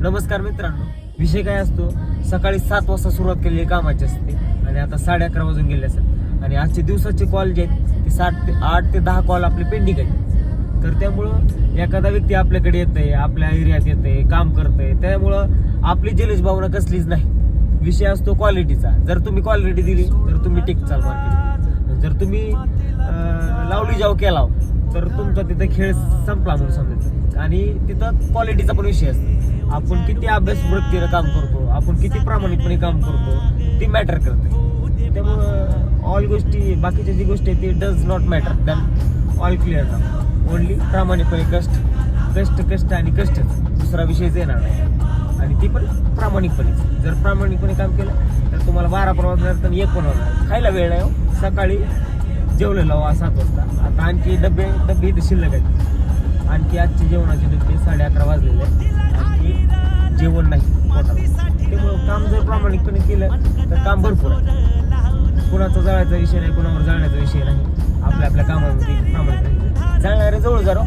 नमस्कार मित्रांनो, विषय काय असतो, सकाळी 7 वाजता सुरुवात केलेली कामाची असते आणि आता 11:30 वाजून गेले असतात आणि आजचे दिवसाचे कॉल जे आहेत ते 8 ते 10 कॉल आपले पेंडिंग आहेत. तर त्यामुळं एखादा व्यक्ती आपल्याकडे येतंय, आपल्या एरियात येतंय, काम करतंय, त्यामुळं आपली जलज भावना कसलीच नाही. विषय असतो क्वालिटीचा. जर तुम्ही क्वालिटी दिली तर तुम्ही टिकचाल मार्केट. जर तुम्ही लावली जाव केला तर तुमचा तिथं खेळ संपला म्हणून समजायचं. आणि तिथं क्वालिटीचा पण विषय असतो. आपण किती अभ्यास वृत्तीनं काम करतो, आपण किती प्रामाणिकपणे काम करतो ती मॅटर करते. त्यामुळं ऑल गोष्टी, बाकीच्या जी गोष्टी आहेत ती does not matter than all clear ना. ओनली प्रामाणिकपणे कष्ट आणि कष्टच, दुसरा विषयच येणार नाही. आणि ती पण प्रामाणिकपणे. जर प्रामाणिकपणे काम केलं तर तुम्हाला 12 पण वाजणार तर 1 पण वाजणार. खायला वेळ नाही हो. सकाळी जेवलेलो 7 वाजता. आता आणखी डबे इथे शिल्लक आहेत. आणखी आजचे जेवणाचे डबे 11:30 वाजलेले आहेत. आणखी जेवण नाही पोटाला. त्यामुळं काम जर प्रामाणिकपणे केलं तर काम भरपूर आहे. कुणाचा जळायचा विषय नाही, कुणावर जळण्याचा विषय नाही. आपल्या कामामध्ये प्रामाणिक जळणारे जवळ जरा